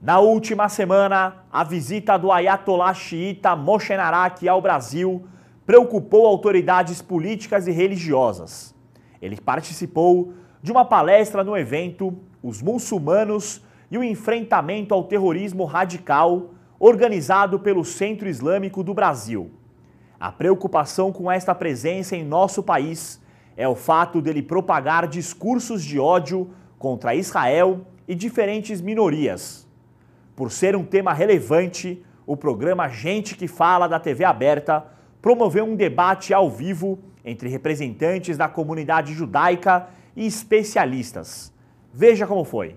Na última semana, a visita do Ayatollah xiita Moshe Naraki ao Brasil preocupou autoridades políticas e religiosas. Ele participou de uma palestra no evento Os Muçulmanos e o Enfrentamento ao Terrorismo Radical, organizado pelo Centro Islâmico do Brasil. A preocupação com esta presença em nosso país é o fato dele propagar discursos de ódio contra Israel e diferentes minorias. Por ser um tema relevante, o programa Gente que Fala da TV Aberta promoveu um debate ao vivo entre representantes da comunidade judaica e especialistas. Veja como foi.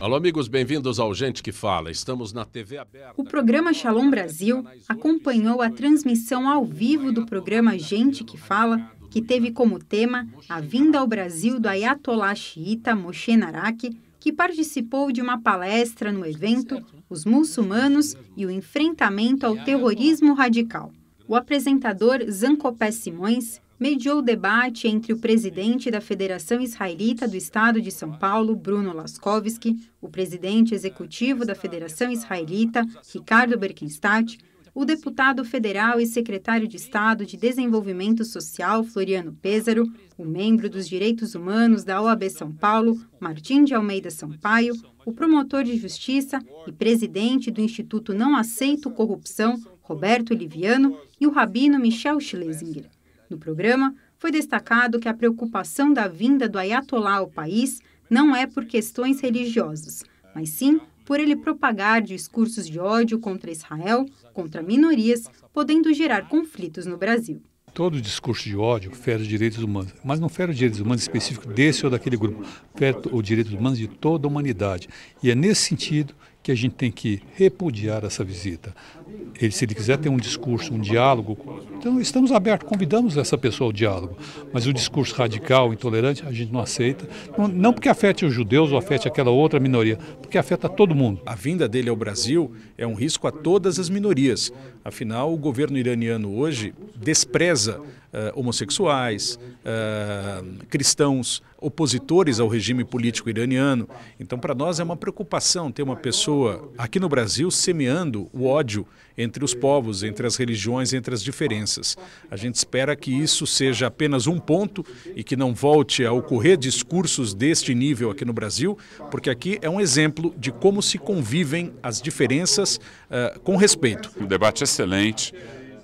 Alô, amigos, bem-vindos ao Gente que Fala. Estamos na TV Aberta. O programa Shalom Brasil acompanhou a transmissão ao vivo do programa Gente que Fala, que teve como tema a vinda ao Brasil do Ayatollah xiita Moshe Naraki, que participou de uma palestra no evento Os Muçulmanos e o Enfrentamento ao Terrorismo Radical. O apresentador Zancopé Simões mediou o debate entre o presidente da Federação Israelita do Estado de São Paulo, Bruno Laskovski, o presidente executivo da Federação Israelita, Ricardo Berkenstadt, o deputado federal e secretário de Estado de Desenvolvimento Social, Floriano Pêssaro, o membro dos Direitos Humanos da OAB São Paulo, Martim de Almeida Sampaio, o promotor de Justiça e presidente do Instituto Não Aceito Corrupção, Roberto Liviano, e o rabino Michel Schlesinger. No programa, foi destacado que a preocupação da vinda do Ayatollah ao país não é por questões religiosas, mas sim por ele propagar discursos de ódio contra Israel, contra minorias, podendo gerar conflitos no Brasil. Todo discurso de ódio fere os direitos humanos, mas não fere os direitos humanos específicos desse ou daquele grupo, fere os direitos humanos de toda a humanidade. E é nesse sentido que a gente tem que repudiar essa visita. Se ele quiser ter um discurso, um diálogo, então estamos abertos, convidamos essa pessoa ao diálogo. Mas o discurso radical, intolerante, a gente não aceita. Não porque afete os judeus ou afete aquela outra minoria, porque afeta todo mundo. A vinda dele ao Brasil é um risco a todas as minorias. Afinal, o governo iraniano hoje despreza homossexuais, cristãos, opositores ao regime político iraniano. Então, para nós é uma preocupação ter uma pessoa aqui no Brasil semeando o ódio entre os povos, entre as religiões, entre as diferenças. A gente espera que isso seja apenas um ponto e que não volte a ocorrer discursos deste nível aqui no Brasil, porque aqui é um exemplo de como se convivem as diferenças com respeito. Um debate excelente.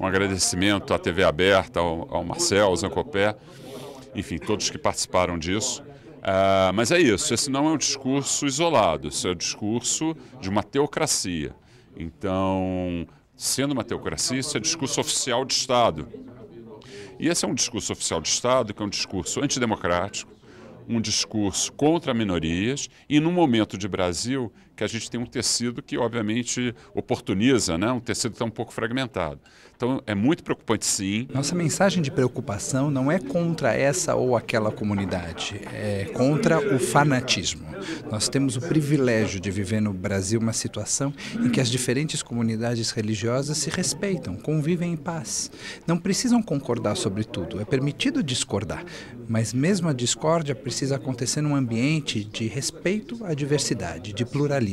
Um agradecimento à TV Aberta, ao Marcel, ao Zancopé, enfim, todos que participaram disso. Mas é isso, esse não é um discurso isolado, esse é o discurso de uma teocracia. Então, sendo uma teocracia, isso é discurso oficial de Estado. E esse é um discurso oficial de Estado, que é um discurso antidemocrático, um discurso contra minorias e num momento de Brasil que a gente tem um tecido que obviamente oportuniza, né? Um tecido que está um pouco fragmentado. Então é muito preocupante sim. Nossa mensagem de preocupação não é contra essa ou aquela comunidade, é contra o fanatismo. Nós temos o privilégio de viver no Brasil uma situação em que as diferentes comunidades religiosas se respeitam, convivem em paz. Não precisam concordar sobre tudo, é permitido discordar, mas mesmo a discórdia precisa acontecer num ambiente de respeito à diversidade, de pluralismo.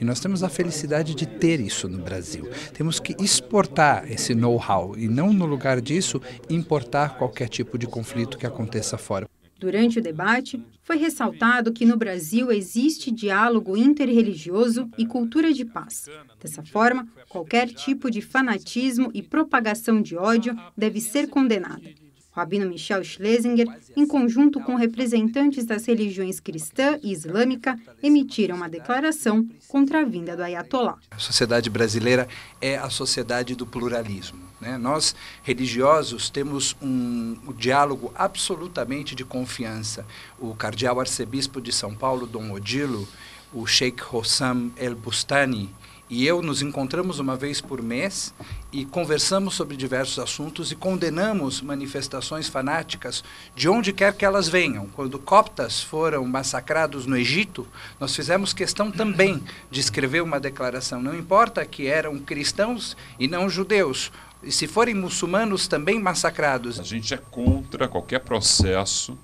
E nós temos a felicidade de ter isso no Brasil. Temos que exportar esse know-how e não, no lugar disso, importar qualquer tipo de conflito que aconteça fora. Durante o debate, foi ressaltado que no Brasil existe diálogo interreligioso e cultura de paz. Dessa forma, qualquer tipo de fanatismo e propagação de ódio deve ser condenada. O rabino Michel Schlesinger, em conjunto com representantes das religiões cristã e islâmica, emitiram uma declaração contra a vinda do Ayatollah. A sociedade brasileira é a sociedade do pluralismo, né? Nós, religiosos, temos um diálogo absolutamente de confiança. O cardeal arcebispo de São Paulo, Dom Odilo, o Sheikh Hossam El Bustani, e eu nos encontramos uma vez por mês e conversamos sobre diversos assuntos e condenamos manifestações fanáticas de onde quer que elas venham. Quando coptas foram massacrados no Egito, nós fizemos questão também de escrever uma declaração. Não importa que eram cristãos e não judeus, E se forem muçulmanos também massacrados? A gente é contra qualquer processo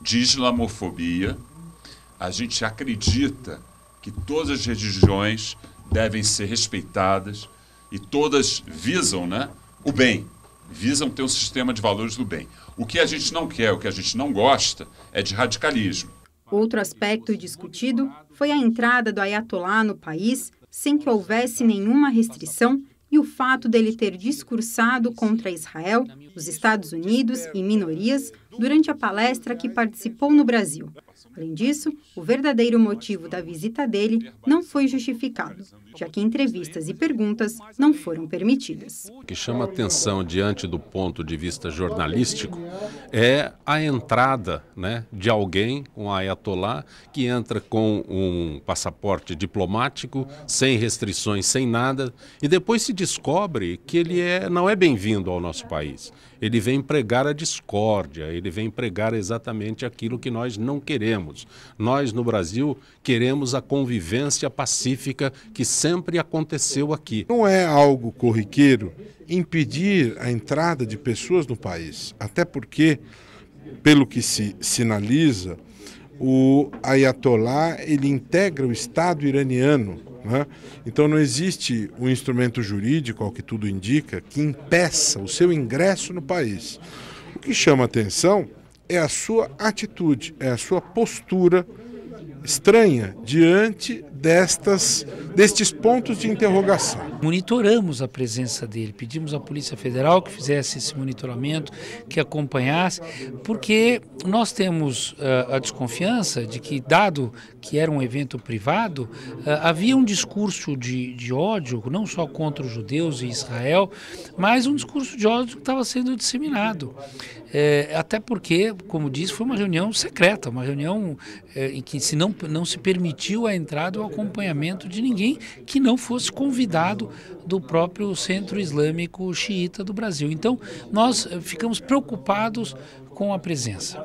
de islamofobia. A gente acredita que todas as religiões devem ser respeitadas e todas visam, né, o bem, visam ter um sistema de valores do bem. O que a gente não quer, o que a gente não gosta é de radicalismo. Outro aspecto discutido foi a entrada do Ayatollah no país sem que houvesse nenhuma restrição e o fato dele ter discursado contra Israel, os Estados Unidos e minorias durante a palestra que participou no Brasil. Além disso, o verdadeiro motivo da visita dele não foi justificado, já que entrevistas e perguntas não foram permitidas. O que chama atenção diante do ponto de vista jornalístico é a entrada, né, de alguém, um ayatollah, que entra com um passaporte diplomático, sem restrições, sem nada, e depois se descobre que ele não é bem-vindo ao nosso país. Ele vem pregar a discórdia, ele vem pregar exatamente aquilo que nós não queremos. Nós, no Brasil, queremos a convivência pacífica que sempre aconteceu aqui. Não é algo corriqueiro impedir a entrada de pessoas no país, até porque, pelo que se sinaliza, o Ayatollah ele integra o Estado iraniano. Então não existe um instrumento jurídico, ao que tudo indica, que impeça o seu ingresso no país. O que chama atenção é a sua atitude, é a sua postura estranha diante destes pontos de interrogação. Monitoramos a presença dele, pedimos à Polícia Federal que fizesse esse monitoramento, que acompanhasse, porque nós temos a desconfiança de que, dado que era um evento privado, havia um discurso de ódio, não só contra os judeus e Israel, mas um discurso de ódio que estava sendo disseminado. Até porque, como disse, foi uma reunião secreta, uma reunião em que não se permitiu a entrada ou acompanhamento de ninguém que não fosse convidado do próprio Centro Islâmico Xiita do Brasil. Então, nós ficamos preocupados com a presença.